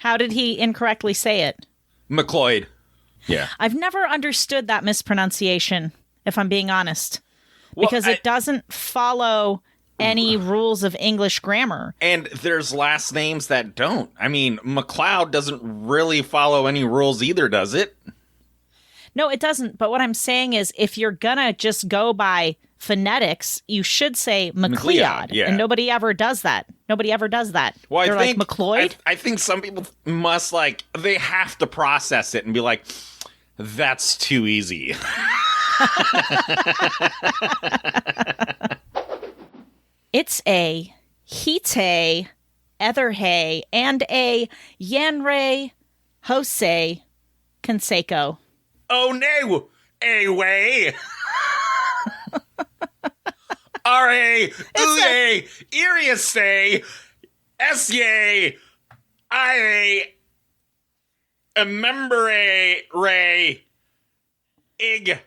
How did he incorrectly say it? McLeod. Yeah. I've never understood that mispronunciation, if I'm being honest, Well, because it doesn't follow any rules of English grammar. And there's last names that don't. I mean, McLeod doesn't really follow any rules either, does it? No, it doesn't. But what I'm saying is, if you're gonna just go by phonetics, you should say McLeod. Yeah. And nobody ever does that. Nobody ever does that. Well, They're I think, like, McLeod? I think some people must, like, they have to process it and be like, that's too easy. It's a Hite, Etherhay, and a Yanrei, Jose, Canseco. Oh, no! A-way! R-A, U-A, Iriase, S-A, I-A, Emembere, Ray, Ig,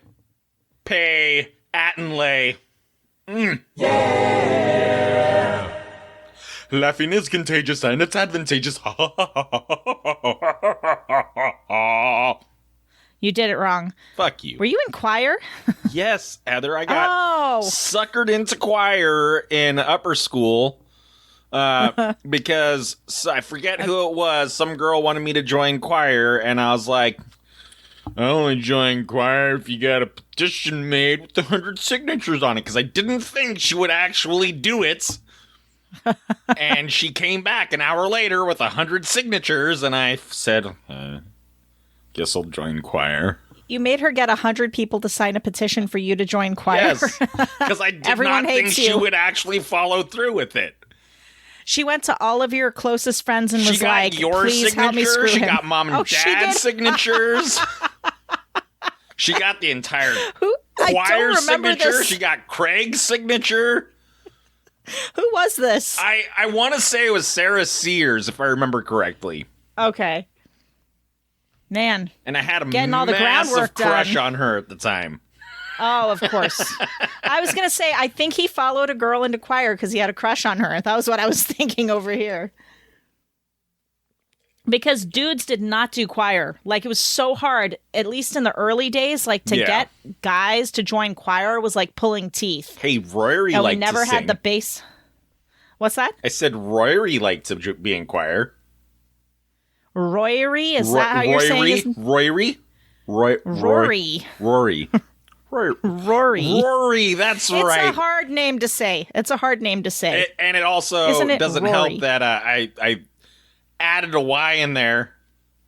Pay, Attenlay. Yeah! Laughing is contagious and it's advantageous. You did it wrong. Fuck you. Were you in choir? Yes, Heather, I got suckered into choir in upper school because I forget who it was. Some girl wanted me to join choir, and I was like, I only join choir if you got a petition made with 100 signatures on it, because I didn't think she would actually do it. And she came back an hour later with 100 signatures, and I said, guess I'll join choir. You made her get 100 people to sign a petition for you to join choir? Yes, because I did not think she would actually follow through with it. She went to all of your closest friends and was like, your please help me screw him. She got mom and dad's signatures. She got the entire choir signature. This. She got Craig's signature. Who was this? I want to say it was Sarah Sears, if I remember correctly. Okay. Man. And I had a all the massive crush done. on her at the time. Oh, of course. I was going to say, I think he followed a girl into choir because he had a crush on her. That was what I was thinking over here. Because dudes did not do choir. Like, it was so hard, at least in the early days, like, to get guys to join choir was like pulling teeth. Hey, Rory liked to sing. And we never had the bass. What's that? I said Rory liked to be in choir. Rory? Is that how you're saying his... Rory? Rory. Rory. Rory, that's right. It's a hard name to say. And it also doesn't help that I added a Y in there.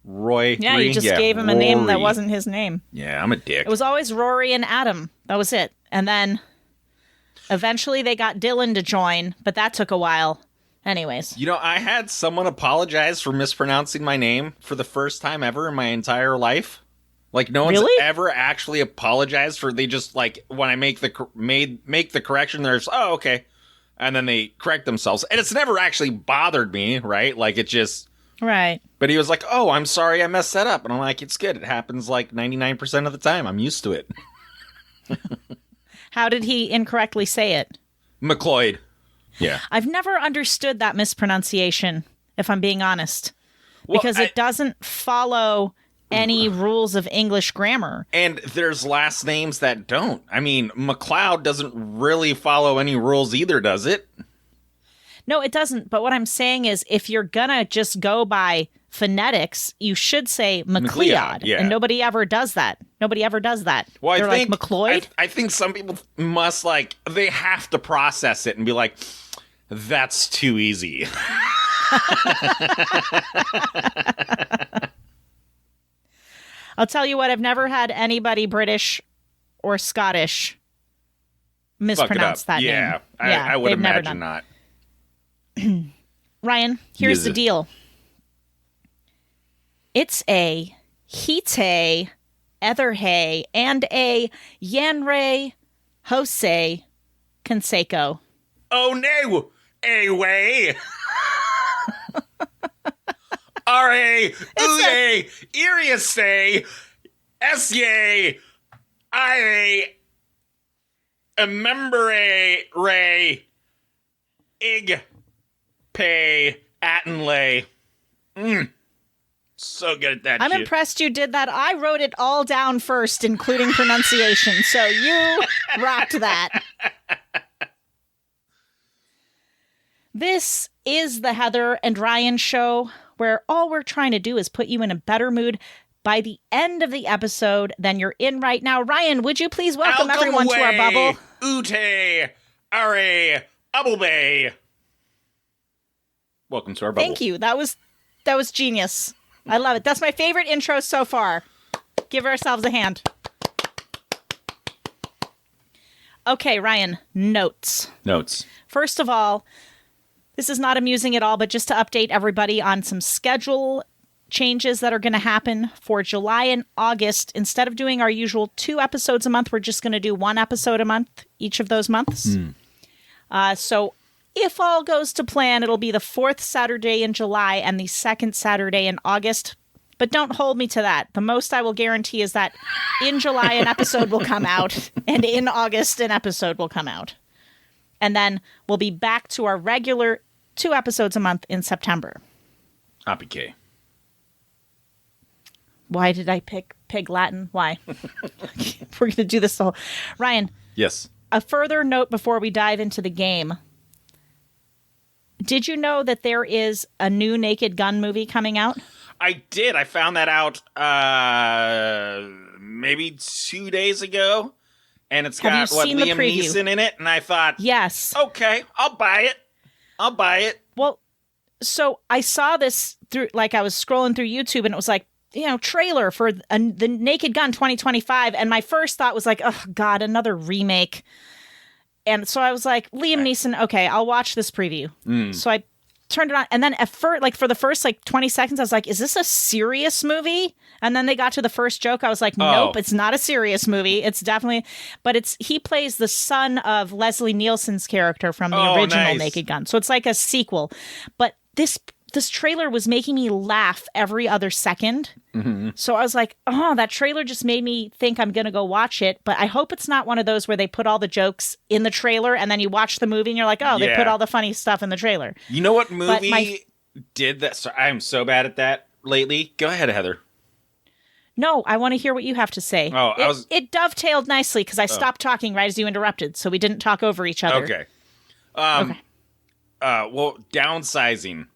Roy. Yeah, you just gave him a name that wasn't his name. Yeah, I'm a dick. It was always Rory and Adam. That was it. And then eventually they got Dylan to join, but that took a while. Anyways. You know, I had someone apologize for mispronouncing my name for the first time ever in my entire life. Like, no one's ever actually apologized for, they just, like, when I make the correction, there's, oh, okay. And then they correct themselves. And it's never actually bothered me, right? Like, it just... Right. But he was like, oh, I'm sorry I messed that up. And I'm like, it's good. It happens, like, 99% of the time. I'm used to it. How did he incorrectly say it? McLeod. Yeah. I've never understood that mispronunciation, if I'm being honest. Because it doesn't follow any rules of English grammar. And there's last names that don't. I mean, McLeod doesn't really follow any rules either, does it? No, it doesn't. But what I'm saying is, if you're gonna just go by phonetics, you should say McLeod. Yeah. And nobody ever does that. Well, They're like, McLeod? I think some people must, like, they have to process it and be like, that's too easy. I'll tell you what, I've never had anybody British or Scottish mispronounce that name. Yeah, I would imagine not. Ryan, here's the deal. It's a Hite, Etherhay, and a Yanrei, Jose, Canseco. Oh, no! A-way! R-A, U-A, Iriase, S-A, I-A, Emembere, Ray, Ig, Pay, Attenlay. So good at that I'm shit. impressed you did that. I wrote it all down first, including pronunciation. So you rocked that. This is the Heather and Ryan show, where all we're trying to do is put you in a better mood by the end of the episode than you're in right now. Ryan, would you please welcome everyone to our bubble? Ute, Are, Ubblebay. Welcome to our bubble. Thank you. That was genius. I love it. That's my favorite intro so far. Give ourselves a hand. Okay, Ryan, notes. First of all, this is not amusing at all, but just to update everybody on some schedule changes that are going to happen for July and August. Instead of doing our usual 2 episodes a month, we're just going to do 1 episode a month each of those months. So if all goes to plan, it'll be the 4th Saturday in July and the 2nd Saturday in August. But don't hold me to that. The most I will guarantee is that in July, an episode will come out, and in August, an episode will come out. And then we'll be back to our regular 2 episodes a month in September. Hoppy K. Why did I pick Pig Latin? Why? We're going to do this all. Ryan. Yes. A further note before we dive into the game. Did you know that there is a new Naked Gun movie coming out? I did. I found that out maybe 2 days ago. And it's got Liam Neeson in it. And I thought, yes. Okay, I'll buy it. Well, so I saw this through, like I was scrolling through YouTube and it was like, trailer for the Naked Gun 2025. And my first thought was like, oh, God, another remake. And so I was like, Liam Neeson, okay, I'll watch this preview. So I turned it on. And then for the first 20 seconds, I was like, is this a serious movie? And then they got to the first joke. I was like, nope, it's not a serious movie. It's definitely, but he plays the son of Leslie Nielsen's character from the original Naked Gun. So it's like a sequel. But this trailer was making me laugh every other second. Mm-hmm. So I was like, oh, that trailer just made me think I'm going to go watch it. But I hope it's not one of those where they put all the jokes in the trailer and then you watch the movie and you're like, oh, they put all the funny stuff in the trailer. You know what movie did that? So I'm so bad at that lately. Go ahead, Heather. No, I want to hear what you have to say. Oh, it dovetailed nicely because I stopped talking right as you interrupted. So we didn't talk over each other. Okay. Well, Downsizing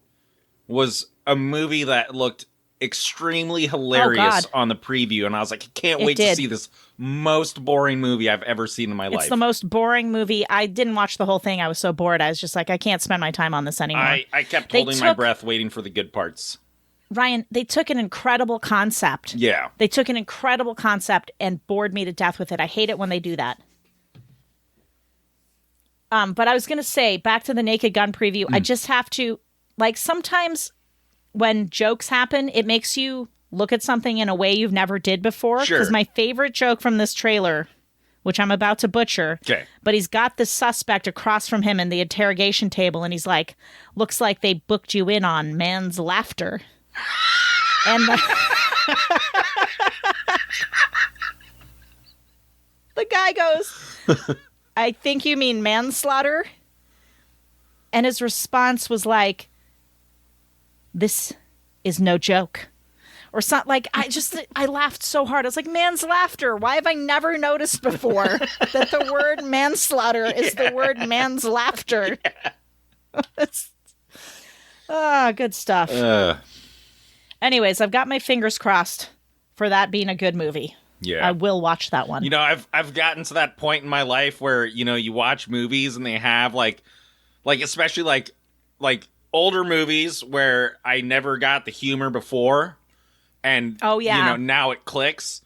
was a movie that looked extremely hilarious on the preview, and I was like, I can't wait to see this most boring movie I've ever seen in my life. It's the most boring movie. I didn't watch the whole thing. I was so bored. I was just like, I can't spend my time on this anymore. I kept holding my breath waiting for the good parts. Ryan, they took an incredible concept. Yeah. They took an incredible concept and bored me to death with it. I hate it when they do that. But I was going to say, back to the Naked Gun preview, I just have to, sometimes when jokes happen, it makes you look at something in a way you've never did before. Sure. Because my favorite joke from this trailer, which I'm about to butcher, but he's got the suspect across from him in the interrogation table, and he's like, looks like they booked you in on man's laughter. And the guy goes, I think you mean manslaughter. And his response was like, this is no joke. Or something I laughed so hard. I was like, man's laughter. Why have I never noticed before that the word manslaughter is the word man's laughter? Good stuff. Anyways, I've got my fingers crossed for that being a good movie. Yeah. I will watch that one. I've gotten to that point in my life where, you watch movies and they have especially older movies where I never got the humor before. And, now it clicks.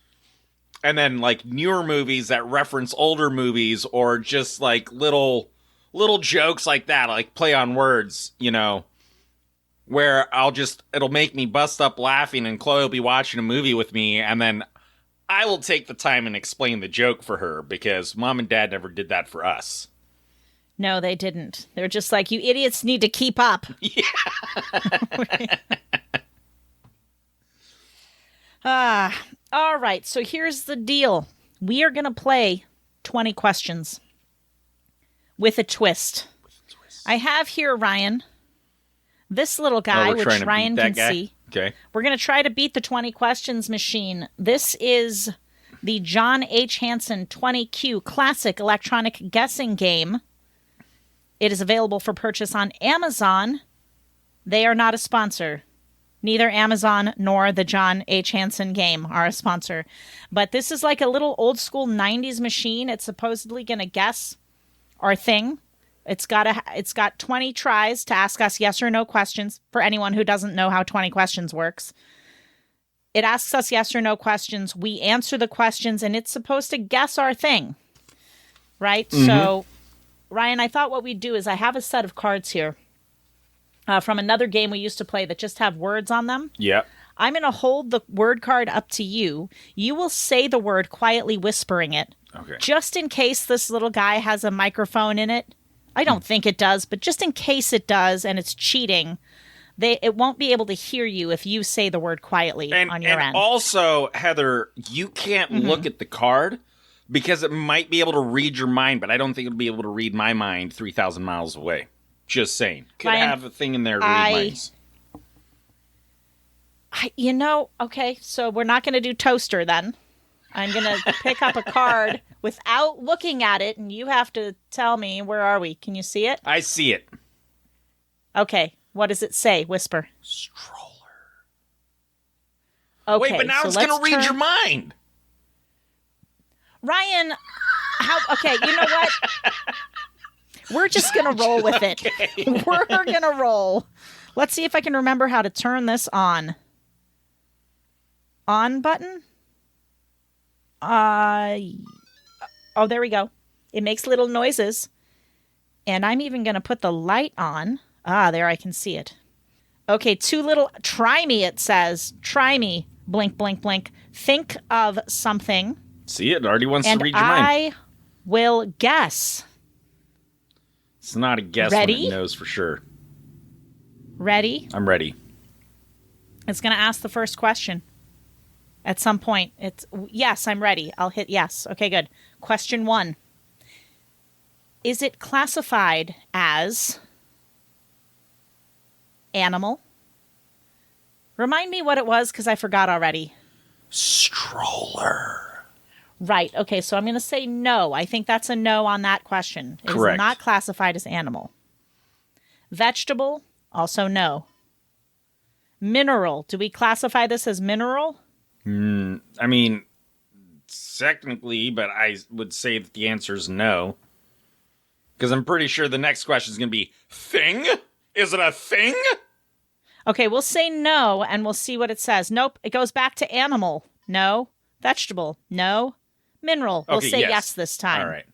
And then, newer movies that reference older movies or just, little jokes like that, play on words, where it'll make me bust up laughing and Chloe will be watching a movie with me and then I will take the time and explain the joke for her because Mom and Dad never did that for us. No, they didn't. They're just like, you idiots need to keep up. Yeah. All right. So here's the deal. We are going to play 20 questions with a twist. I have here, Ryan, this little guy, which Ryan can see. Okay. We're going to try to beat the 20 questions machine. This is the John H. Hansen 20Q Classic Electronic Guessing Game. It is available for purchase on Amazon. They are not a sponsor. Neither Amazon nor the John H. Hansen game are a sponsor. But this is like a little old school 90s machine. It's supposedly going to guess our thing. It's got 20 tries to ask us yes or no questions for anyone who doesn't know how 20 questions works. It asks us yes or no questions. We answer the questions, and it's supposed to guess our thing. Right? Mm-hmm. So, Ryan, I thought what we'd do is I have a set of cards here from another game we used to play that just have words on them. Yeah. I'm going to hold the word card up to you. You will say the word quietly whispering it. Okay. Just in case this little guy has a microphone in it. I don't think it does, but just in case it does and it's cheating, it won't be able to hear you if you say the word quietly on your end. And also, Heather, you can't look at the card because it might be able to read your mind, but I don't think it'll be able to read my mind 3,000 miles away. Just saying. Could Ryan, have a thing in there to read minds. Okay, so we're not going to do toaster then. I'm going to pick up a card without looking at it, and you have to tell me, where are we? Can you see it? I see it. Okay, what does it say? Whisper. Stroller. Okay, wait, but now it's going to read your mind. Ryan, okay, you know what? We're just going to roll with it. Okay. We're going to roll. Let's see if I can remember how to turn this on. On button? Oh, there we go. It makes little noises. And I'm even going to put the light on. There, I can see it. Okay, try me, it says. Try me. Blink, blink, blink. Think of something. See, it already wants to read your mind. mind. I will guess. It's not a guess Ready? when it knows for sure. Ready? I'm ready. It's going to ask the first question. At some point, yes, I'm ready. I'll hit yes. Okay, good. Question 1. Is it classified as animal? Remind me what it was because I forgot already. Stroller. Right. Okay, so I'm going to say no. I think that's a no on that question. It Correct. is not classified as animal. Vegetable? Also no. Mineral. Do we classify this as mineral? I mean, technically, but I would say that the answer is no. Because I'm pretty sure the next question is going to be, thing? Is it a thing? Okay, we'll say no, and we'll see what it says. Nope, it goes back to animal. No. Vegetable. No. Mineral. We'll say yes this time. All right.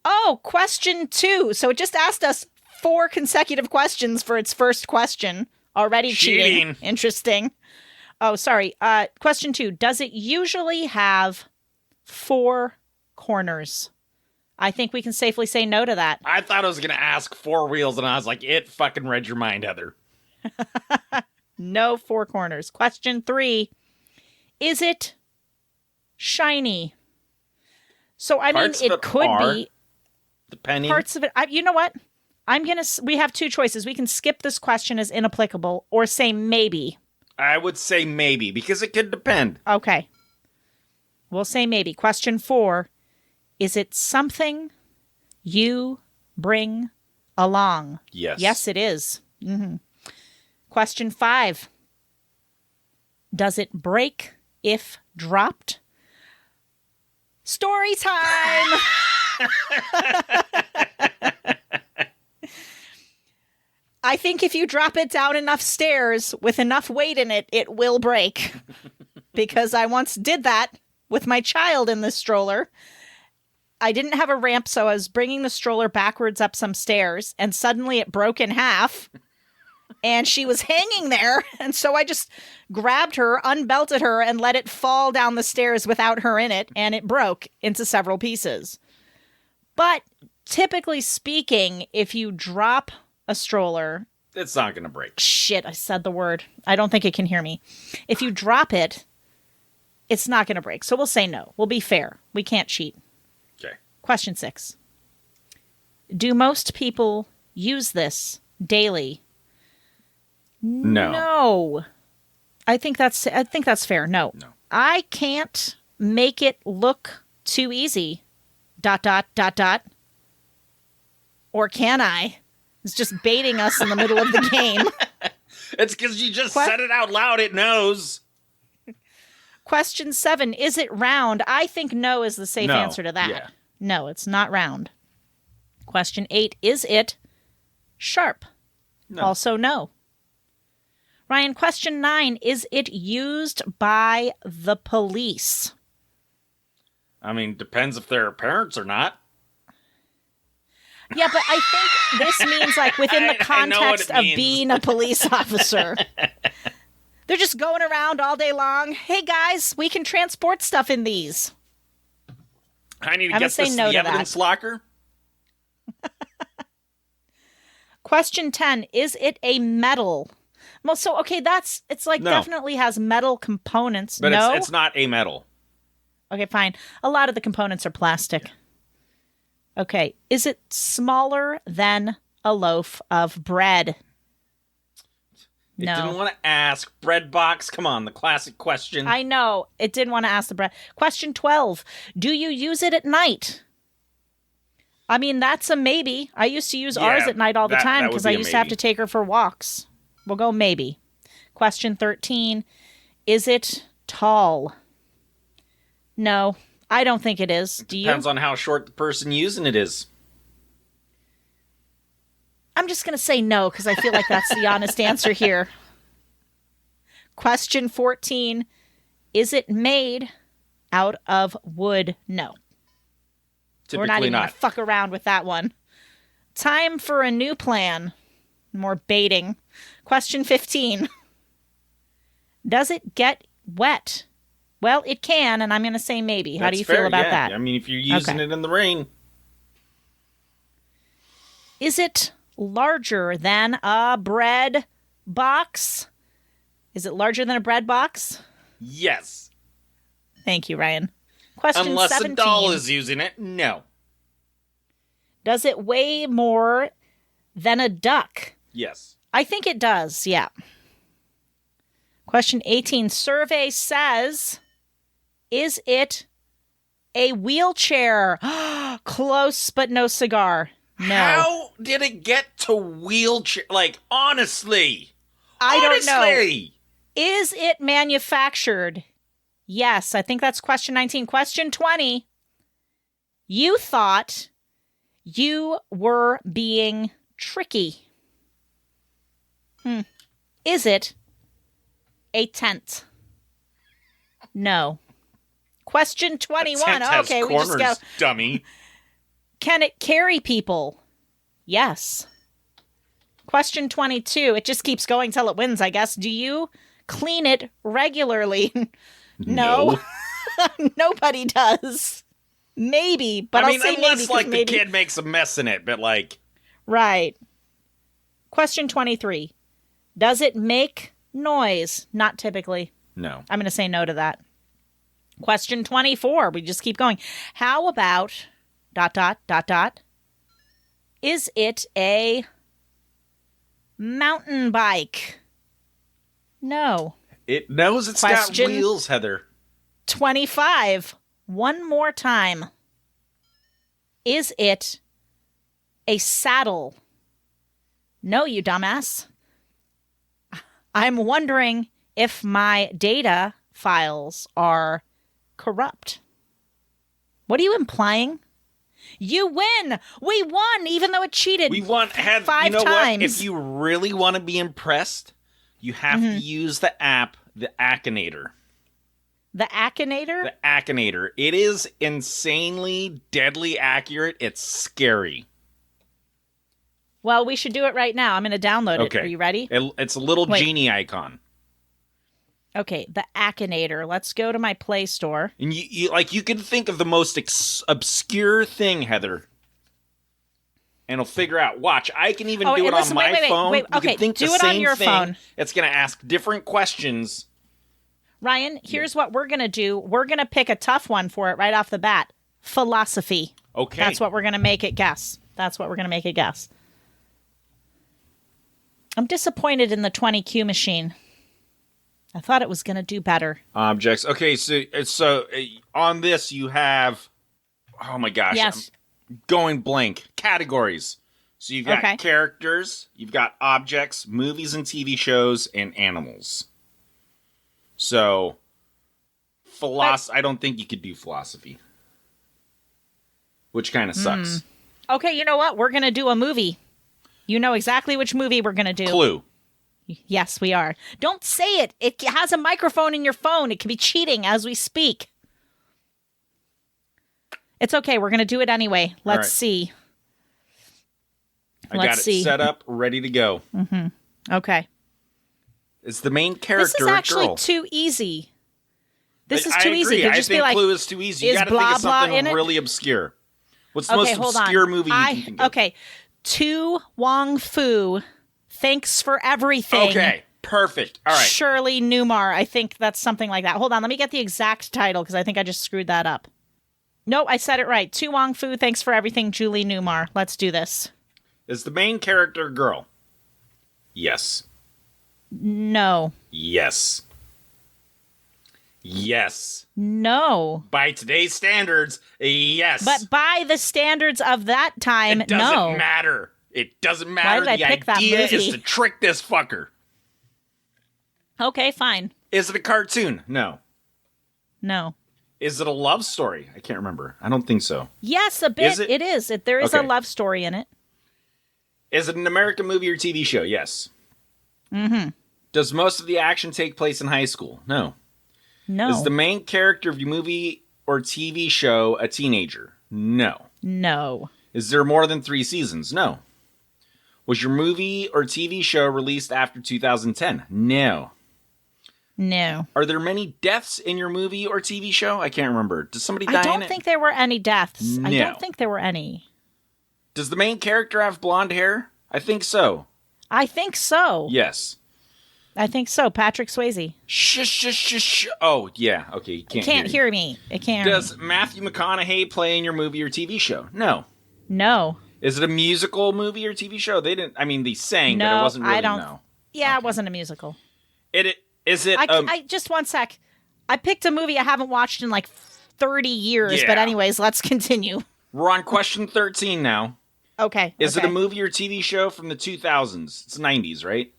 Oh, question 2. So it just asked us 4 consecutive questions for its first question. Already cheating. Interesting. Oh, sorry. Question 2. Does it usually have 4 corners? I think we can safely say no to that. I thought I was going to ask 4 wheels, and I was like, it fucking read your mind, Heather. No 4 corners. Question 3. Is it shiny? So, I mean, it could be. Depending. Parts of it. You know what? We have 2 choices. We can skip this question as inapplicable or say maybe. I would say maybe, because it could depend. Okay. We'll say maybe. Question 4. Is it something you bring along? Yes. Yes, it is. Mm-hmm. Question 5. Does it break if dropped? Story time! I think if you drop it down enough stairs with enough weight in it, it will break. Because I once did that with my child in the stroller. I didn't have a ramp, so I was bringing the stroller backwards up some stairs, and suddenly it broke in half. And she was hanging there, and so I just grabbed her, unbelted her, and let it fall down the stairs without her in it, and it broke into several pieces. But typically speaking, if you drop a stroller... It's not going to break. Shit, I said the word. I don't think it can hear me. If you drop it, it's not going to break. So we'll say no. We'll be fair. We can't cheat. Okay. Question 6. Do most people use this daily? No. No. I think that's fair. No. No. I can't make it look too easy. ... Or can I? It's just baiting us in the middle of the game. It's because you just said it out loud. It knows. Question 7. Is it round? I think no is the safe answer to that. Yeah. No, it's not round. Question 8. Is it sharp? No. Also no. Ryan, question 9. Is it used by the police? I mean, depends if they're parents or not. Yeah, but I think this means like within the context of being a police officer. They're just going around all day long. Hey, guys, we can transport stuff in these. I need to get this no to the evidence locker. Question 10. Is it a metal? Well, so, okay, it's like definitely has metal components. But no? it's not a metal. Okay, fine. A lot of the components are plastic. Yeah. Okay. Is it smaller than a loaf of bread? No. It didn't want to ask. Bread box. Come on, the classic question. I know. It didn't want to ask the bread. Question 12. Do you use it at night? I mean, that's a maybe. I used to use ours at night all the time because I used to have to take her for walks. We'll go maybe. Question 13. Is it tall? No, I don't think it is. Do you? Depends on how short the person using it is. I'm just going to say no because I feel like that's the honest answer here. Question 14. Is it made out of wood? No. Typically We're not even going to fuck around with that one. Time for a new plan. More baiting. Question 15. Does it get wet? Well, it can, and I'm going to say maybe. How do you feel about that? I mean, if you're using it in the rain. Is it larger than a bread box? Is it larger than a bread box? Yes. Thank you, Ryan. Question Unless 17. a doll is using it, no. Does it weigh more than a duck? Yes. I think it does, yeah. Question 18. Survey says, is it a wheelchair? Close, but no cigar. No. How did it get to wheelchair? Like, honestly. I don't know. Is it manufactured? Yes, I think that's question 19. Question 20. You thought you were being tricky. Is it a tent? No. Question 21. Okay, we just go. Dummy. Can it carry people? Yes. Question 22. It just keeps going till it wins, I guess. Do you clean it regularly? No. Nobody does. Maybe, but I'll say maybe. Unless, like, the kid makes a mess in it, but, like... Right. Question 23. Does it make noise? Not typically. No. I'm going to say no to that. Question 24. We just keep going. How about ... Is it a mountain bike? No. It knows it's got wheels, Heather. 25. One more time. Is it a saddle? No, you dumbass. I'm wondering if my data files are corrupt. What are you implying? You win! We won, even though it cheated. We won. Five times. What? If you really want to be impressed, you have to use the app, the Akinator. The Akinator? The Akinator. It is insanely, deadly accurate. It's scary. Well, we should do it right now. I'm going to download it. Are you ready? It's a little genie icon. Okay, the Akinator. Let's go to my Play Store. And you can think of the most obscure thing, Heather, and it'll figure out. Watch, I can even do it on my phone. Wait, okay, do it on your phone. It's going to ask different questions. Ryan, here's what we're going to do. We're going to pick a tough one for it right off the bat. Philosophy. Okay. That's what we're going to make it guess. I'm disappointed in the 20Q machine. I thought it was going to do better. Objects. Okay, so on this you have, oh my gosh, Yes. I'm going blank. Categories. So you've got characters, you've got objects, movies and TV shows, and animals. So, I don't think you could do philosophy, which kind of sucks. Okay, you know what? We're going to do a movie. You know exactly which movie we're going to do. Clue. Yes, we are. Don't say it. It has a microphone in your phone. It could be cheating as we speak. It's okay. We're going to do it anyway. Let's see. I got it set up, ready to go. Mm-hmm. Okay. It's the main character. This is actually girl. too easy. This is I too easy. agree. Just I think be like, Clue is too easy. You got to think of something really obscure. What's the most obscure movie you can think of? Okay. Tu Wong Fu. Thanks for everything. Okay. Perfect. All right. Shirley Newmar. I think that's something like that. Hold on. Let me get the exact title because I think I just screwed that up. No, I said it right. Tu Wong Fu. Thanks for everything. Julie Newmar. Let's do this. Is the main character girl? Yes. No. Yes. Yes. No. By today's standards, yes. But by the standards of that time, it doesn't matter. It doesn't matter. Why did I pick that idea movie? is to trick this fucker. Okay, fine. Is it a cartoon? No. No. Is it a love story? I can't remember. I don't think so. Yes, a bit. It is. There is a love story in it. Is it an American movie or TV show? Yes. Mm-hmm. Does most of the action take place in high school? No. No. Is the main character of your movie or TV show a teenager? No. No. Is there more than 3 seasons? No. Was your movie or TV show released after 2010? No. No. Are there many deaths in your movie or TV show? I can't remember. Does somebody die in it? I don't think there were any deaths. No. I don't think there were any. Does the main character have blonde hair? I think so. I think so. Yes. I think so. Patrick Swayze. Shh. Oh, yeah. Okay, you can't hear me. It can't hear me. Does Matthew McConaughey play in your movie or TV show? No. No. Is it a musical movie or TV show? They didn't. I mean, they sang, but it wasn't really. I don't. No. Yeah, It wasn't a musical. Is it? I just one sec. I picked a movie I haven't watched in like 30 years. Yeah. But anyways, let's continue. We're on question 13 now. Okay. Is it a movie or TV show from the 2000s? It's 90s, right?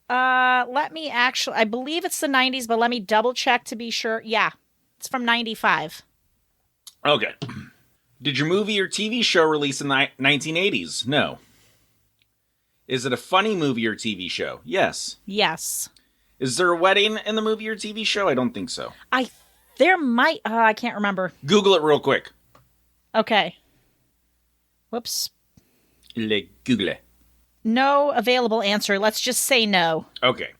Let me actually. I believe it's the 90s, but let me double check to be sure. Yeah, it's from 95. Okay. Did your movie or TV show release in the 1980s? No. Is it a funny movie or TV show? Yes. Yes. Is there a wedding in the movie or TV show? I don't think so. There might. I can't remember. Google it real quick. Okay. Whoops. Google it. No available answer. Let's just say no. Okay.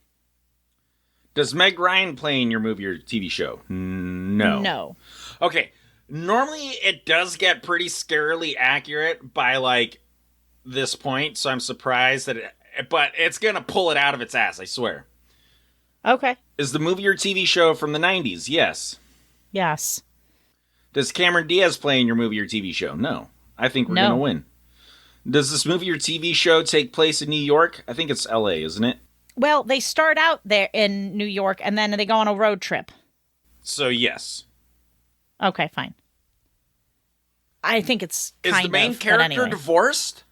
Does Meg Ryan play in your movie or TV show? No. No. Okay. Normally, it does get pretty scarily accurate by, like, this point, so I'm surprised that but it's gonna pull it out of its ass, I swear. Okay. Is the movie or TV show from the 90s? Yes. Yes. Does Cameron Diaz play in your movie or TV show? No. I think we're gonna win. Does this movie or TV show take place in New York? I think it's LA, isn't it? Well, they start out there in New York, and then they go on a road trip. So, yes. Okay, fine. I think it's kind of. Is the main character divorced?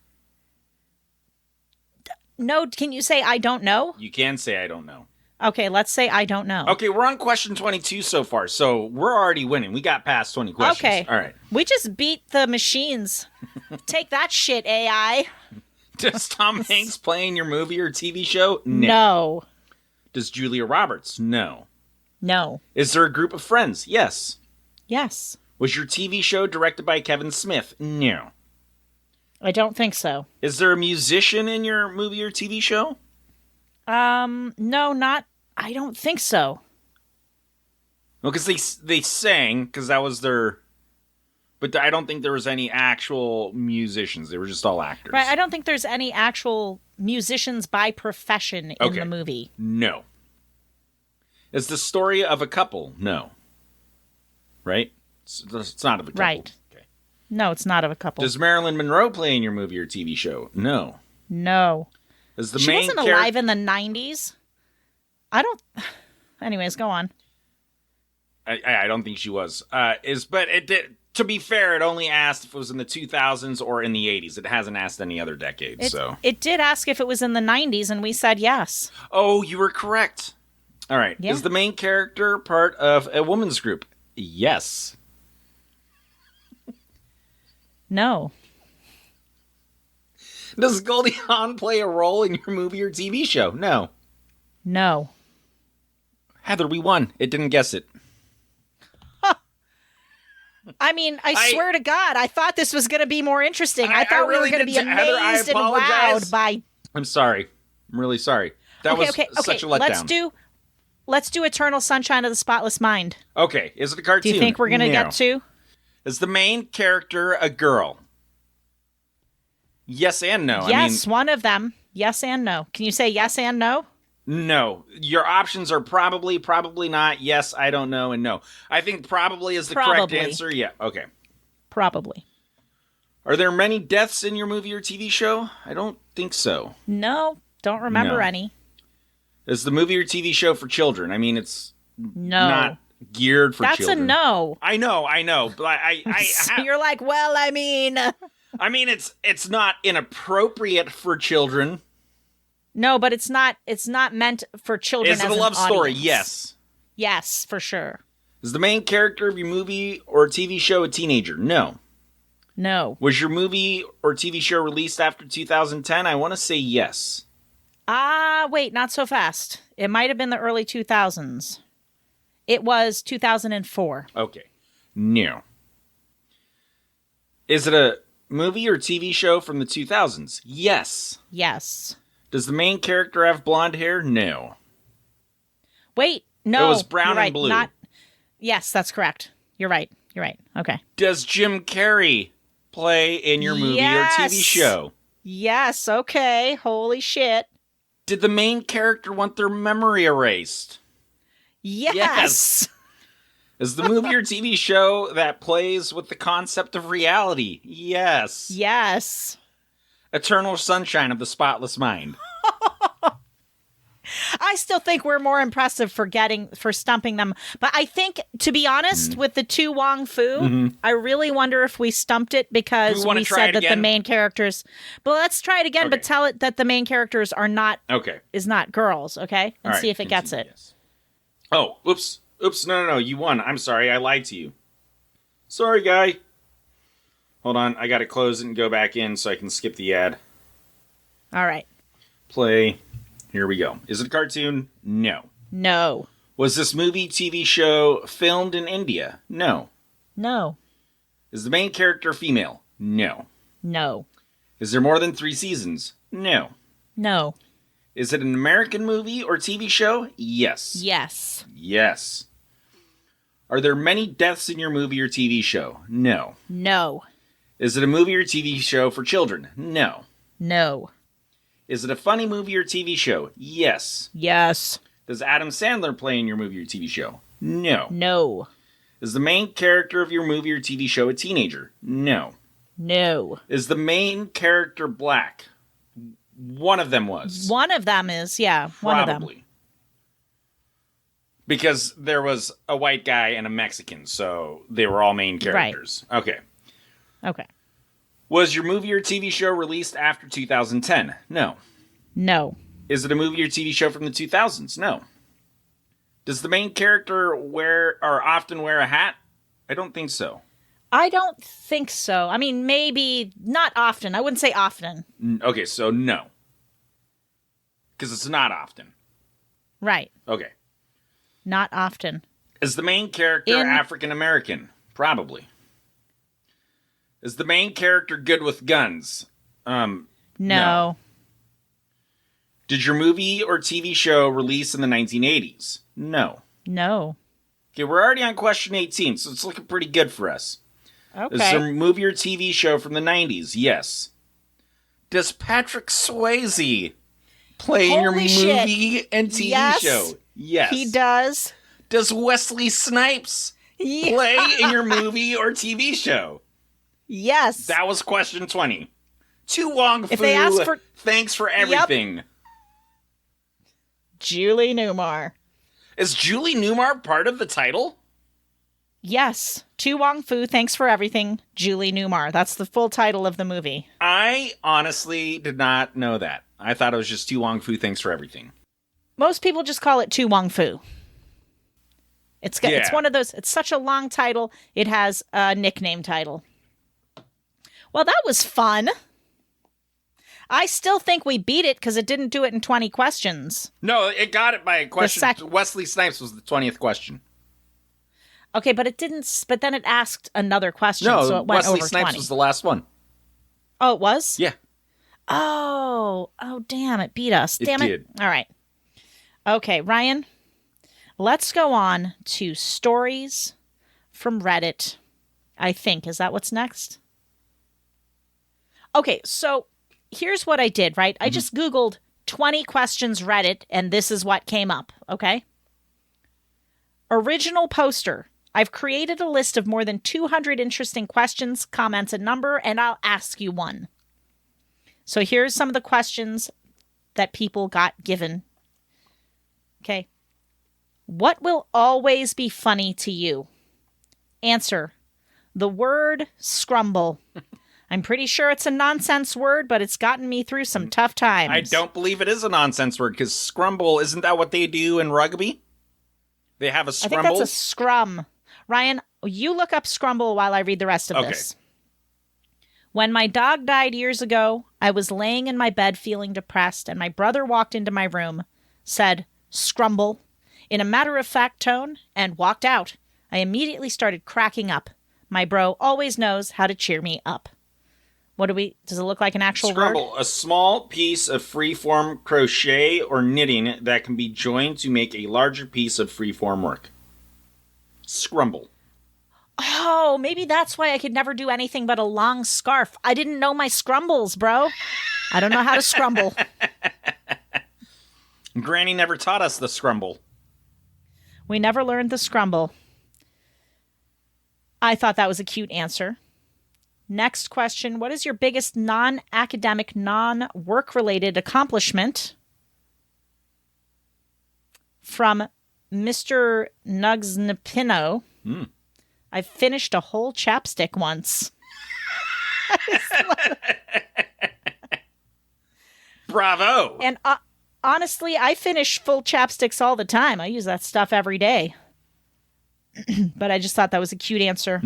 No, can you say I don't know? You can say I don't know. Okay, let's say I don't know. Okay, we're on question 22 so far, so we're already winning. We got past 20 questions. Okay. All right. We just beat the machines. Take that shit, AI. Does Tom Hanks play in your movie or TV show? No. Does Julia Roberts? No. No. Is there a group of friends? Yes. Yes. Was your TV show directed by Kevin Smith? No. I don't think so. Is there a musician in your movie or TV show? No, not. I don't think so. Well, because they sang, because that was their. But I don't think there was any actual musicians. They were just all actors. Right. I don't think there's any actual musicians by profession in the movie. No. Is the story of a couple? No. Right? It's not of a couple. Right. Okay. No, it's not of a couple. Does Marilyn Monroe play in your movie or TV show? No. No. Is the she main wasn't alive in the 90s. I don't. Anyways, go on. I don't think she was. But it did. To be fair, it only asked if it was in the 2000s or in the 80s. It hasn't asked any other decade. It did ask if it was in the 90s, and we said yes. Oh, you were correct. All right. Yeah. Is the main character part of a woman's group? Yes. No. Does Goldie Hawn play a role in your movie or TV show? No. No. Heather, we won. It didn't guess it. I mean, I swear to God, I thought this was going to be more interesting. I thought we were really going to be Heather, amazed and wowed by... I'm sorry. I'm really sorry. That was such a letdown. Let's do Eternal Sunshine of the Spotless Mind. Okay, is it a cartoon? Do you think we're going to get to? Is the main character a girl? Yes and no. Yes, one of them. Yes and no. Can you say yes and no? No. Your options are probably not, yes, I don't know, and no. I think probably is the correct answer. Yeah, okay. Probably. Are there many deaths in your movie or TV show? I don't think so. No, don't remember any. Is the movie or TV show for children? I mean, it's not geared for children. That's a no. I know, but I You're like, well, I mean... I mean, it's not inappropriate for children. No, but it's not meant for children. Is it a love story? Yes. Yes, for sure. Is the main character of your movie or TV show a teenager? No. No. Was your movie or TV show released after 2010? I want to say yes. Wait, not so fast. It might have been the early 2000s. It was 2004. Okay. No. Is it a movie or TV show from the 2000s? Yes. Yes. Does the main character have blonde hair? No. Wait, no. It was brown and blue. Yes, that's correct. You're right. Okay. Does Jim Carrey play in your movie or TV show? Yes, okay. Holy shit. Did the main character want their memory erased? Yes. Is the movie or TV show that plays with the concept of reality? Yes. Yes. Eternal Sunshine of the Spotless Mind. I still think we're more impressive for stumping them. But I think, to be honest, with the Tu Wong Fu, I really wonder if we stumped it because we said that the main characters. But let's try it again, but tell it that the main characters are not is not girls, okay? And see if it gets it. Yes. Oh, oops. No, you won. I'm sorry, I lied to you. Sorry, guy. Hold on, I gotta close it and go back in so I can skip the ad. All right. Play. Here we go. Is it a cartoon? No. No. Was this movie, TV show filmed in India? No. No. Is the main character female? No. No. Is there more than 3 seasons? No. No. Is it an American movie or TV show? Yes. Yes. Yes. Are there many deaths in your movie or TV show? No. No. Is it a movie or TV show for children? No. No. Is it a funny movie or TV show? Yes. Yes. Does Adam Sandler play in your movie or TV show? No. No. Is the main character of your movie or TV show a teenager? No. No. Is the main character black? One of them was. One of them is, yeah. One of them. Probably. Because there was a white guy and a Mexican, so they were all main characters. Right. Okay. Was your movie or TV show released after 2010? No. No. Is it a movie or TV show from the 2000s? No. Does the main character often wear a hat? I don't think so. I don't think so. I mean, maybe not often. I wouldn't say often. Okay, so no. Because it's not often. Right. Okay. Not often. Is the main character African American? Probably. Is the main character good with guns? No. Did your movie or TV show release in the 1980s? No. No. Okay, we're already on question 18, so it's looking pretty good for us. Okay. Is there a movie or TV show from the 90s? Yes. Does Patrick Swayze play in your movie and TV show? Yes. He does. Does Wesley Snipes play in your movie or TV show? Yes. That was question 20. Tu Wong Fu, thanks for everything. Yep. Julie Newmar. Is Julie Newmar part of the title? Yes. To Wong Fu, thanks for everything, Julie Newmar. That's the full title of the movie. I honestly did not know that. I thought it was just To Wong Fu, thanks for everything. Most people just call it To Wong Fu. It's one of those, it's such a long title, it has a nickname title. Well, that was fun. I still think we beat it because it didn't do it in 20 questions. No, it got it by a question. Wesley Snipes was the 20th question. Okay, but it didn't. But then it asked another question, no, so it went Wesley over Snipes 20. Was the last one. Oh, it was? Yeah. Oh, damn! It beat us. Damn it! Did. All right. Okay, Ryan. Let's go on to stories from Reddit. I think is that what's next? Okay, so here's what I did. Right, I just Googled 20 questions Reddit, and this is what came up. Okay. Original poster. I've created a list of more than 200 interesting questions, comments, and number, and I'll ask you one. So here's some of the questions that people got given. Okay. What will always be funny to you? Answer. The word scrumble. I'm pretty sure it's a nonsense word, but it's gotten me through some tough times. I don't believe it is a nonsense word, because scrumble, isn't that what they do in rugby? They have a scrumble? I think that's a scrum. Ryan, you look up scrumble while I read the rest of this. When my dog died years ago, I was laying in my bed feeling depressed, and my brother walked into my room, said, "Scrumble," in a matter-of-fact tone, and walked out. I immediately started cracking up. My bro always knows how to cheer me up. Does it look like an actual Scrumble, word? a small piece of freeform crochet or knitting that can be joined to make a larger piece of freeform work. Scrumble. Oh, maybe that's why I could never do anything but a long scarf. I didn't know my scrumbles, bro. I don't know how to scrumble. Granny never taught us the scrumble. We never learned the scrumble. I thought that was a cute answer. Next question. What is your biggest non-academic, non-work-related accomplishment? From Mr. Nugsnapino. I finished a whole chapstick once. Bravo. And honestly, I finish full chapsticks all the time. I use that stuff every day. But I just thought that was a cute answer.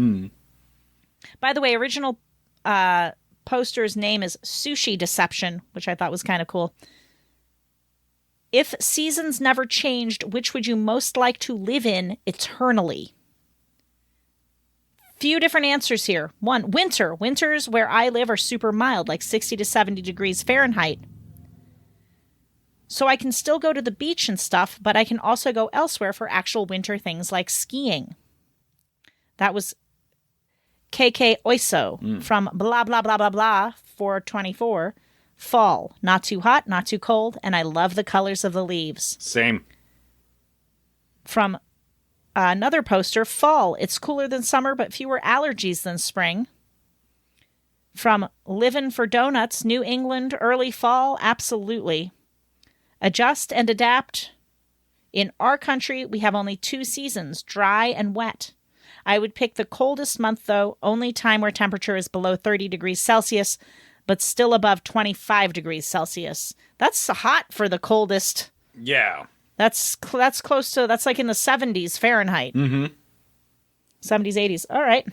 By the way, original poster's name is Sushi Deception, which I thought was kind of cool. If seasons never changed, which would you most like to live in eternally? Few different answers here. 1, winter. Winters where I live are super mild, like 60 to 70 degrees Fahrenheit. So I can still go to the beach and stuff, but I can also go elsewhere for actual winter things like skiing. That was KK Oiso from blah, blah, blah, blah, blah, 424. Fall. Not too hot, not too cold, and I love the colors of the leaves. Same. From another poster, fall. It's cooler than summer, but fewer allergies than spring. From Livin' for Donuts, New England, early fall. Absolutely. Adjust and adapt. In our country, we have only 2 seasons, dry and wet. I would pick the coldest month, though, only time where temperature is below 30 degrees Celsius, but still above 25 degrees Celsius. That's hot for the coldest. Yeah. That's close to, that's like in the 70s Fahrenheit. 70s, 80s. All right.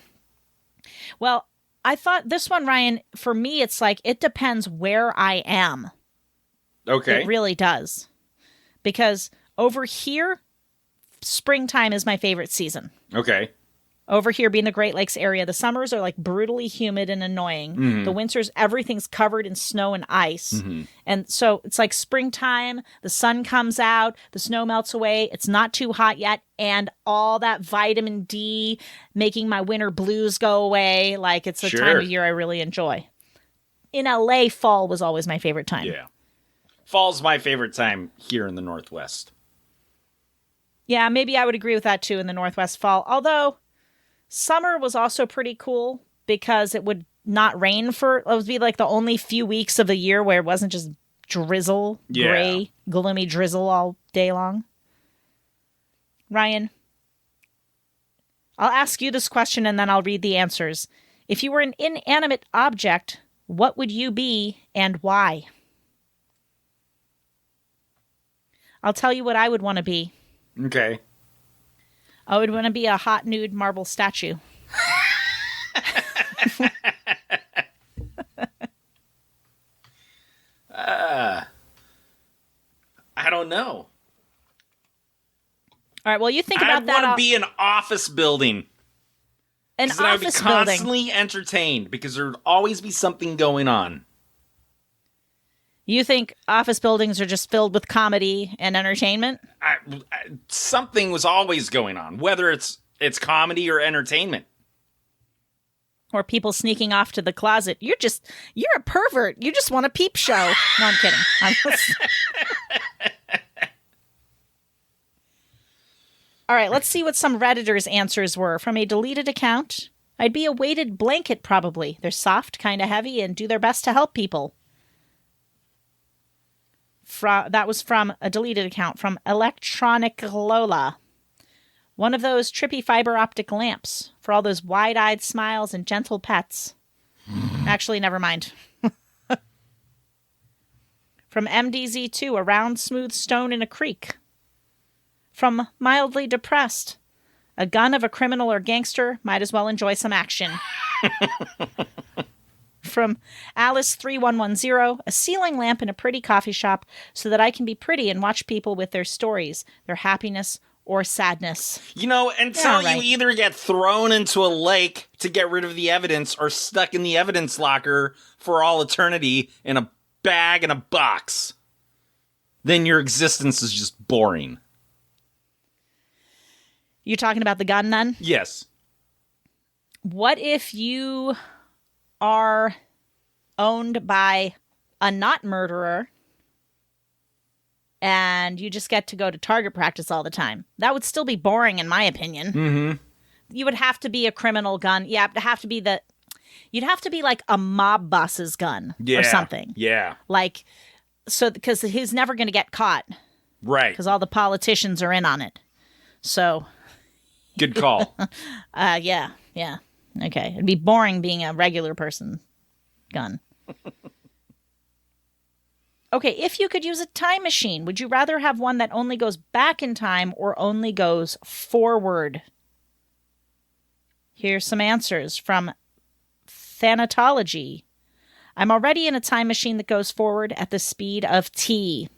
Well, I thought this one, Ryan, for me, it's like, it depends where I am. Okay. It really does. Because over here, springtime is my favorite season. Okay. Over here being the Great Lakes area, the summers are like brutally humid and annoying. The winters, everything's covered in snow and ice. And so it's like springtime, the sun comes out, the snow melts away, it's not too hot yet, and all that vitamin D making my winter blues go away. Like it's a time of year I really enjoy. In LA, fall was always my favorite time. Yeah. Fall's my favorite time here in the Northwest. Yeah, maybe I would agree with that too in the Northwest fall. Although summer was also pretty cool because it would not rain it would be like the only few weeks of the year where it wasn't just drizzle, gray, gloomy drizzle all day long. Ryan, I'll ask you this question and then I'll read the answers. If you were an inanimate object, what would you be and why? I'll tell you what I would want to be. Okay. I would want to be a hot nude marble statue. I don't know. All right, well, you think about that. I want to be an office building. An office building. I would be constantly entertained because there would always be something going on. You think office buildings are just filled with comedy and entertainment? Something was always going on, whether it's comedy or entertainment. Or people sneaking off to the closet. You're a pervert. You just want a peep show. No, I'm kidding. All right, let's see what some Redditors' answers were. From a deleted account, I'd be a weighted blanket, probably. They're soft, kind of heavy, and do their best to help people. That was from a deleted account from Electronic Lola. One of those trippy fiber optic lamps for all those wide-eyed smiles and gentle pets. Actually, never mind. From MDZ2, a round, smooth stone in a creek. From Mildly Depressed, a gun of a criminal or gangster, might as well enjoy some action. From Alice3110, a ceiling lamp in a pretty coffee shop so that I can be pretty and watch people with their stories, their happiness or sadness. Until you either get thrown into a lake to get rid of the evidence or stuck in the evidence locker for all eternity in a bag and a box, then your existence is just boring. You're talking about the gun then? Yes. What if you are owned by a not murderer and you just get to go to target practice all the time? That would still be boring, in my opinion. Mm-hmm. You would have to be a criminal gun. Yeah, you'd have to be like a mob boss's gun or something. Yeah. Because he's never going to get caught. Right. Because all the politicians are in on it. So. Good call. Yeah. Okay. It'd be boring being a regular person gun. Okay, if you could use a time machine, would you rather have one that only goes back in time or only goes forward? Here's some answers from Thanatology. I'm already in a time machine that goes forward at the speed of T.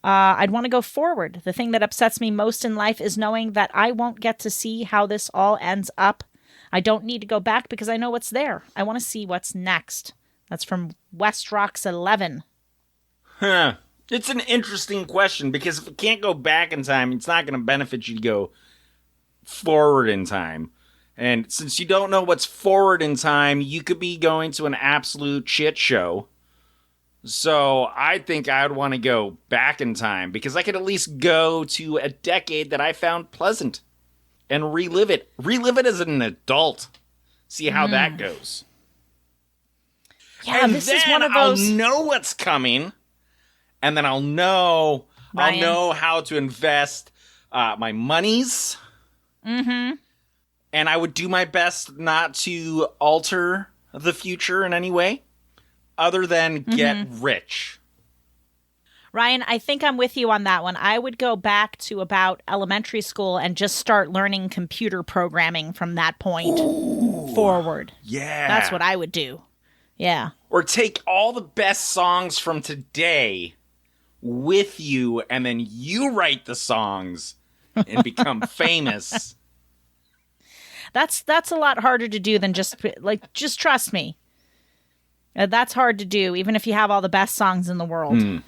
I'd want to go forward. The thing that upsets me most in life is knowing that I won't get to see how this all ends up. I don't need to go back because I know what's there. I want to see what's next. That's from West Rocks 11. Huh. It's an interesting question because if it can't go back in time, it's not going to benefit you to go forward in time. And since you don't know what's forward in time, you could be going to an absolute shit show. So I think I would want to go back in time because I could at least go to a decade that I found pleasant and relive it. Relive it as an adult. See how that goes. Yeah, and this then is one of those. I'll know what's coming, and then I'll know how to invest my monies. Mm-hmm. And I would do my best not to alter the future in any way. Other than get rich. Ryan, I think I'm with you on that one. I would go back to about elementary school and just start learning computer programming from that point forward. Yeah. That's what I would do. Yeah. Or take all the best songs from today with you, and then you write the songs and become famous. That's a lot harder to do than just trust me. That's hard to do, even if you have all the best songs in the world.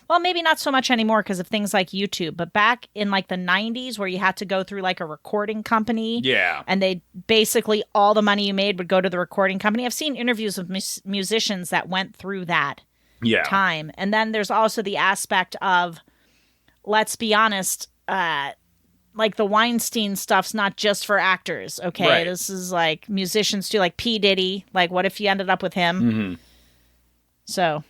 Well, maybe not so much anymore because of things like YouTube. But back in the 90s where you had to go through a recording company. Yeah. And they basically all the money you made would go to the recording company. I've seen interviews with musicians that went through that time. And then there's also the aspect of, let's be honest, the Weinstein stuff's not just for actors, okay? Right. This is musicians too, like P. Diddy. What if you ended up with him? Mm-hmm. So,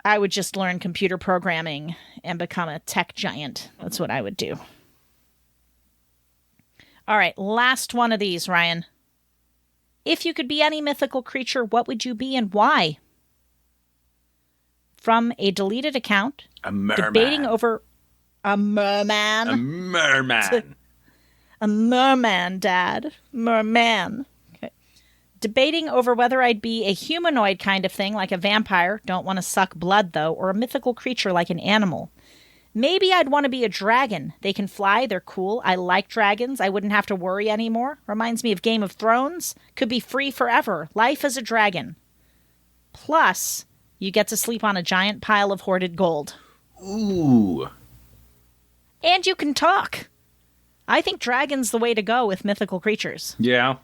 I would just learn computer programming and become a tech giant. That's what I would do. All right, last one of these, Ryan. If you could be any mythical creature, what would you be and why? From a deleted account. A merman. Debating over a merman. A merman. A merman, Dad. Merman. Okay. Debating over whether I'd be a humanoid kind of thing, like a vampire, don't want to suck blood though, or a mythical creature like an animal. Maybe I'd want to be a dragon. They can fly, they're cool. I like dragons. I wouldn't have to worry anymore. Reminds me of Game of Thrones. Could be free forever. Life as a dragon. Plus, you get to sleep on a giant pile of hoarded gold. Ooh. And you can talk. I think dragon's the way to go with mythical creatures. Yeah.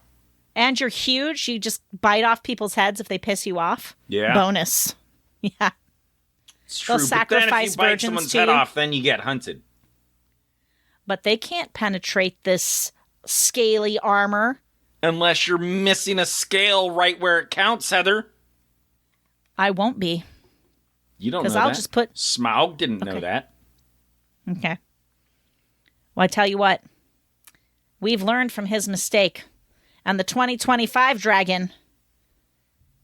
And you're huge. You just bite off people's heads if they piss you off. Yeah. Bonus. Yeah. It's true. They'll But then if sacrifice you bite virgins someone's to head you. off, then you get hunted. But they can't penetrate this scaly armor. Unless you're missing a scale right where it counts, Heather. I won't be. You don't know that. Because I'll just put... Smaug didn't know that. Okay. Well, I tell you what. We've learned from his mistake. And the 2025 dragon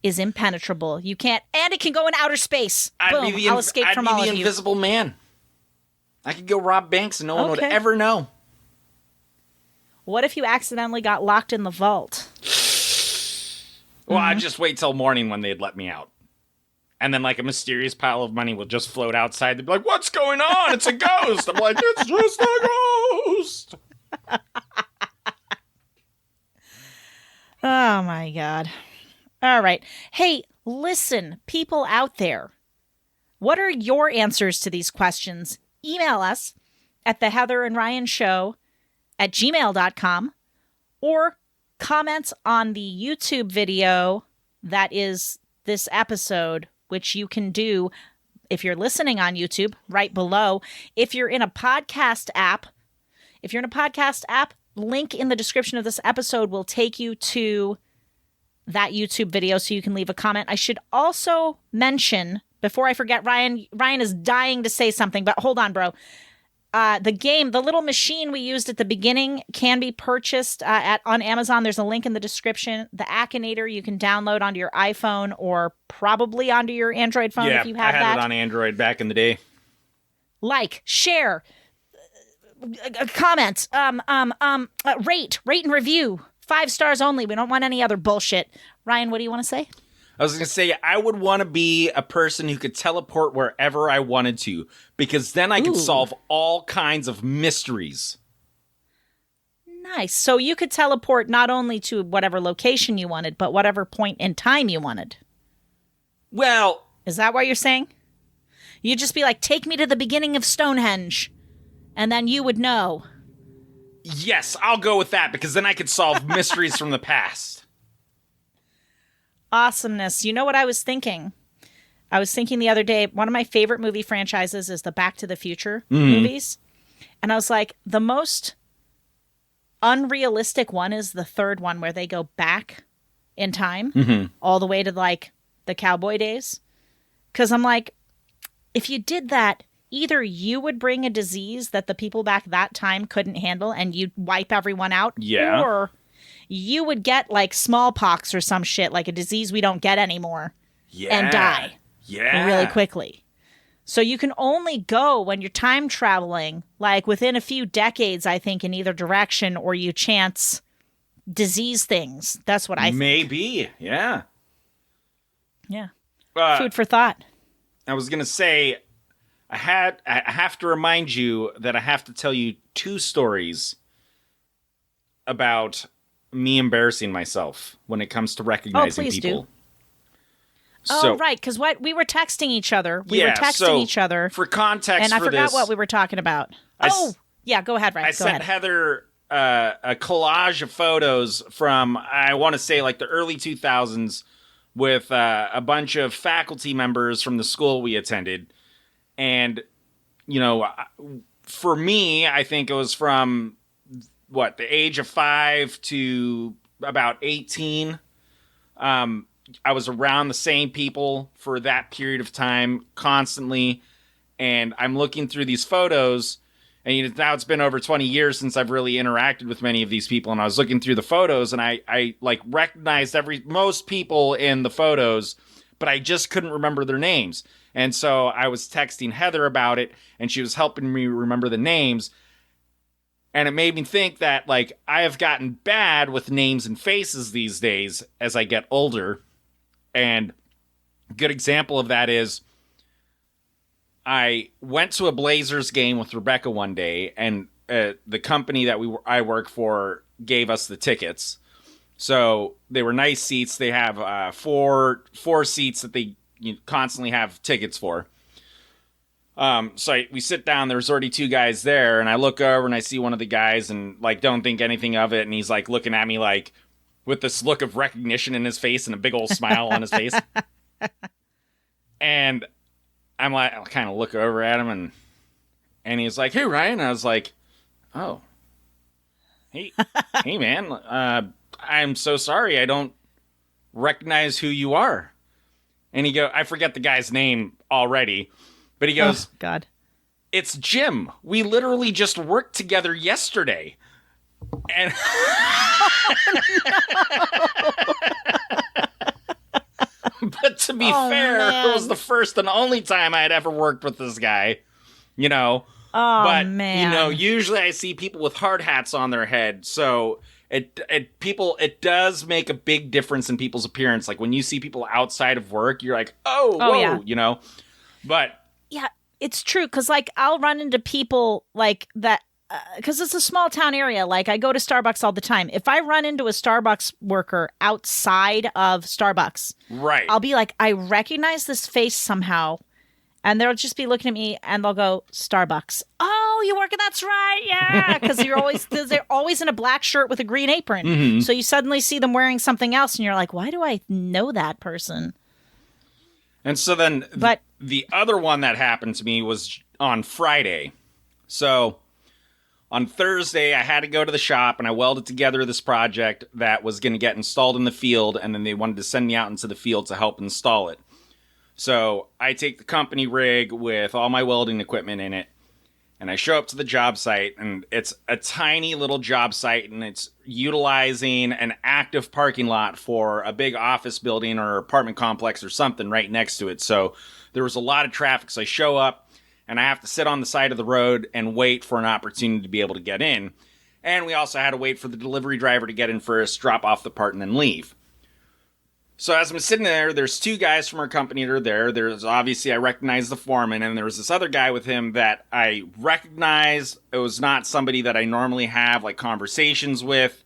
is impenetrable. You can't... And it can go in outer space. Boom. I'll escape from all of you. I'd be the invisible man. I could go rob banks and no one would ever know. What if you accidentally got locked in the vault? Well, I'd just wait till morning when they'd let me out. And then, like, a mysterious pile of money would just float outside. They'd be like, what's going on? It's a ghost. I'm like, it's just a ghost. Oh, my God. All right. Hey, listen, people out there. What are your answers to these questions? Email us at the Heather and Ryan Show at gmail.com or comments on the YouTube video that is this episode, which you can do if you're listening on YouTube right below. If you're in a podcast app, link in the description of this episode will take you to that YouTube video so you can leave a comment. I should also mention, before I forget, Ryan is dying to say something, but hold on, bro. The little machine we used at the beginning can be purchased on Amazon. There's a link in the description. The Akinator you can download onto your iPhone or probably onto your Android phone if you have that. I had it on Android back in the day. Like, share, comment, rate and review. 5 stars only. We don't want any other bullshit. Ryan, what do you want to say? I was going to say, I would want to be a person who could teleport wherever I wanted to, because then I could solve all kinds of mysteries. Nice. So you could teleport not only to whatever location you wanted, but whatever point in time you wanted. Well... Is that what you're saying? You'd just be like, take me to the beginning of Stonehenge, and then you would know. Yes, I'll go with that, because then I could solve mysteries from the past. Awesomeness. You know what I was thinking? I was thinking the other day, one of my favorite movie franchises is the Back to the Future movies. And I was like, the most unrealistic one is the third one where they go back in time all the way to like the cowboy days. Because I'm like, if you did that, either you would bring a disease that the people back that time couldn't handle and you'd wipe everyone out. Yeah. Or you would get like smallpox or some shit, like a disease we don't get anymore. Yeah. And die. Yeah. Really quickly. So you can only go when you're time traveling, like within a few decades, I think, in either direction, or you chance disease things. That's what I think. Maybe. Yeah. Yeah. Food for thought. I was going to say, I have to remind you that I have to tell you 2 stories about me embarrassing myself when it comes to recognizing please people. Do. Right, because we were texting each other. We were texting each other. For context, and I forgot what we were talking about. Yeah, go ahead, Ryan. I sent Heather a collage of photos from, I want to say, like the early 2000s with a bunch of faculty members from the school we attended. And, you know, for me, I think it was from, the age of 5 to about 18. I was around the same people for that period of time constantly, and I'm looking through these photos, and now it's been over 20 years since I've really interacted with many of these people, and I was looking through the photos, and I like recognized most people in the photos, but I just couldn't remember their names. And so I was texting Heather about it, and she was helping me remember the names. And it made me think that, like, I have gotten bad with names and faces these days as I get older. And a good example of that is I went to a Blazers game with Rebecca one day, and the company that I work for gave us the tickets. So they were nice seats. They have four seats that they constantly have tickets for. So we sit down, there's already two guys there, and I look over and I see one of the guys and like don't think anything of it, and he's like looking at me like with this look of recognition in his face and a big old smile on his face. And I'm like, I kind of look over at him and he's like, "Hey Ryan." I was like, "Oh. Hey man, I'm so sorry, I don't recognize who you are." And I forget the guy's name already. But he goes, "Oh, God. It's Jim. We literally just worked together yesterday." And but to be fair, man. it was the first and only time I had ever worked with this guy, Oh, but, man. usually I see people with hard hats on their head. So it does make a big difference in people's appearance. Like when you see people outside of work, you're like, oh, whoa, yeah. But Yeah, it's true. Because, like, I'll run into people like that. Because it's a small town area. Like, I go to Starbucks all the time. If I run into a Starbucks worker outside of Starbucks, right, I'll be like, I recognize this face somehow. And they'll just be looking at me and they'll go, "Starbucks. Oh, you work at that's right. Yeah." Because they're always in a black shirt with a green apron. Mm-hmm. So you suddenly see them wearing something else and you're like, why do I know that person? And so then the other one that happened to me was on Friday. So on Thursday, I had to go to the shop and I welded together this project that was going to get installed in the field, and then they wanted to send me out into the field to help install it. So I take the company rig with all my welding equipment in it, and I show up to the job site, and it's a tiny little job site, and it's utilizing an active parking lot for a big office building or apartment complex or something right next to it. So there was a lot of traffic. So I show up, and I have to sit on the side of the road and wait for an opportunity to be able to get in. And we also had to wait for the delivery driver to get in first, drop off the part, and then leave. So as I'm sitting there, there's two guys from our company that are there. There's obviously, I recognize the foreman, and there was this other guy with him that I recognize. It was not somebody that I normally have like conversations with.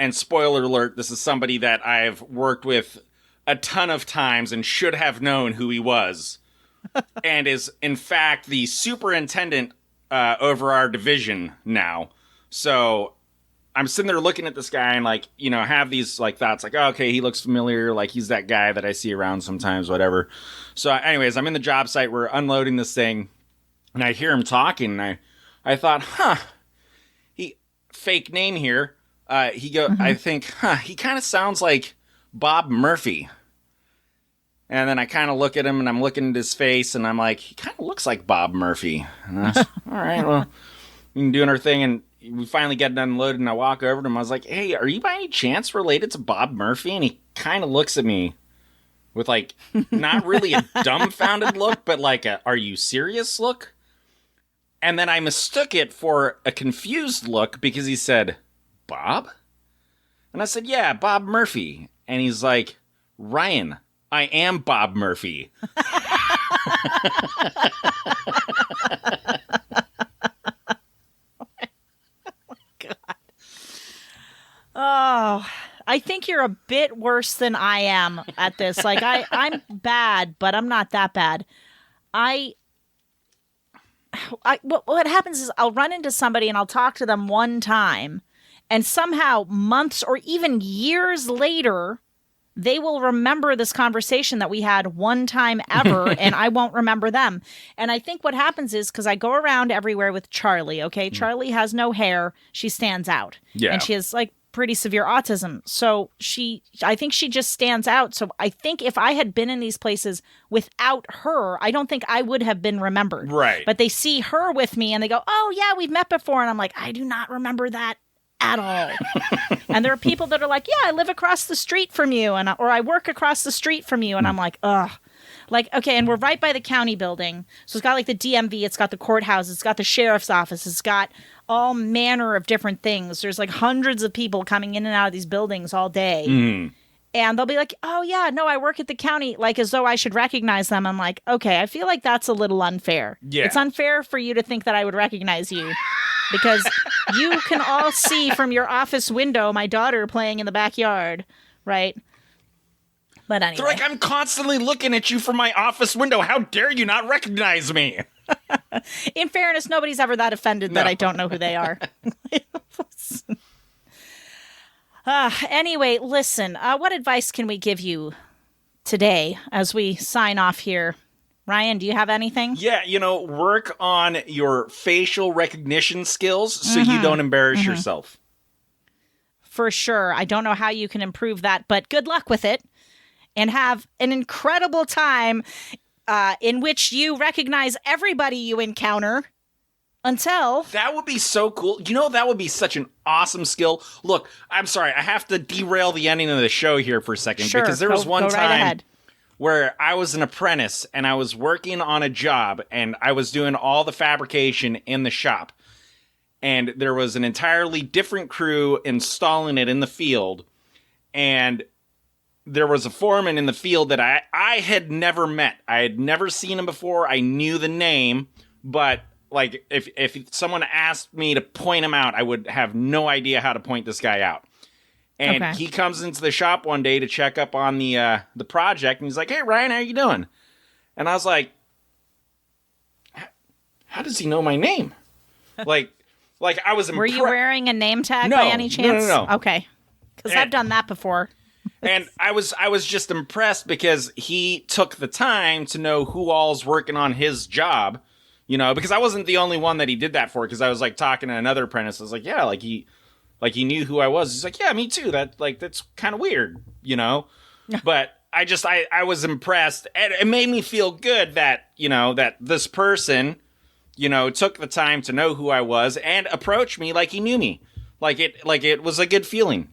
And spoiler alert, this is somebody that I've worked with a ton of times and should have known who he was. And is, in fact, the superintendent over our division now. So I'm sitting there looking at this guy and, like, have these, like, thoughts, like, oh, okay, he looks familiar, like, he's that guy that I see around sometimes, whatever. So anyways, I'm in the job site, we're unloading this thing, and I hear him talking, and I thought, fake name here. I think, he kind of sounds like Bob Murphy. And then I kind of look at him, and I'm looking at his face, and I'm like, he kind of looks like Bob Murphy. And I was, all right, well, we can doing our thing, and we finally get it unloaded, and I walk over to him. I was like, "Hey, are you by any chance related to Bob Murphy?" And he kind of looks at me with, like, not really a dumbfounded look, but like a, "Are you serious?" look. And then I mistook it for a confused look because he said, "Bob?" And I said, "Yeah, Bob Murphy." And he's like, "Ryan, I am Bob Murphy." Oh, I think you're a bit worse than I am at this. Like, I'm bad, but I'm not that bad. What happens is I'll run into somebody and I'll talk to them one time, and somehow months or even years later, they will remember this conversation that we had one time ever, and I won't remember them. And I think what happens is, because I go around everywhere with Charlie, okay? Charlie has no hair. She stands out. Yeah. And she has, like, pretty severe autism. So I think she just stands out. So I think if I had been in these places without her, I don't think I would have been remembered. Right. But they see her with me and they go, oh yeah, we've met before. And I'm like, I do not remember that at all. And there are people that are like, yeah, I live across the street from you, or I work across the street from you. And I'm like, ugh. Like, okay, and we're right by the county building. So it's got like the DMV, it's got the courthouse, it's got the sheriff's office, it's got all manner of different things. There's like hundreds of people coming in and out of these buildings all day. And they'll be like, oh yeah, no, I work at the county, like as though I should recognize them. I'm like, okay, I feel like that's a little unfair. Yeah. It's unfair for you to think that I would recognize you because you can all see from your office window my daughter playing in the backyard, right? But anyway. They're like, I'm constantly looking at you from my office window. How dare you not recognize me? In fairness, nobody's ever that offended that I don't know who they are. Anyway, listen, what advice can we give you today as we sign off here? Ryan, do you have anything? Yeah, work on your facial recognition skills so you don't embarrass yourself. For sure. I don't know how you can improve that, but good luck with it. And have an incredible time in which you recognize everybody you encounter until... That would be so cool. That would be such an awesome skill. Look, I'm sorry. I have to derail the ending of the show here for a second. Sure, because there was one go time right ahead. where I was an apprentice and I was working on a job and I was doing all the fabrication in the shop. And there was an entirely different crew installing it in the field. And... there was a foreman in the field that I had never met. I had never seen him before. I knew the name, but like if someone asked me to point him out, I would have no idea how to point this guy out. And he comes into the shop one day to check up on the project, and he's like, "Hey Ryan, how you doing?" And I was like, "How does he know my name?" like I was. Were you wearing a name tag by any chance? No. Okay, because I've done that before. And I was just impressed because he took the time to know who all's working on his job, because I wasn't the only one that he did that for. Because I was like talking to another apprentice. I was like, yeah, he knew who I was. He's like, yeah, me too. That's kind of weird, But I was impressed. And it made me feel good that that this person, took the time to know who I was and approach me like he knew me, like it was a good feeling,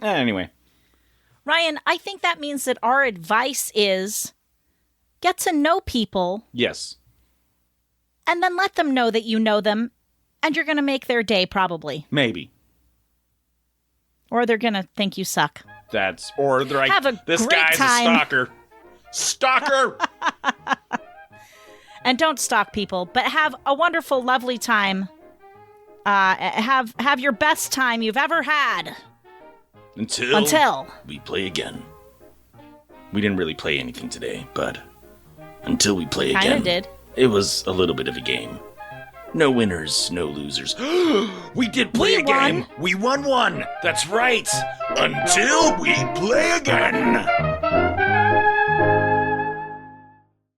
Anyway. Ryan, I think that means that our advice is get to know people. Yes. And then let them know that you know them, and you're going to make their day, probably. Maybe. Or they're going to think you suck. Or they're like, this guy's a stalker. Stalker! And don't stalk people, but have a wonderful, lovely time. Have your best time you've ever had. Until we play again. We didn't really play anything today, but until we play again. Kinda did. It was a little bit of a game. No winners, no losers. We did play a game. We won one. That's right. Until we play again.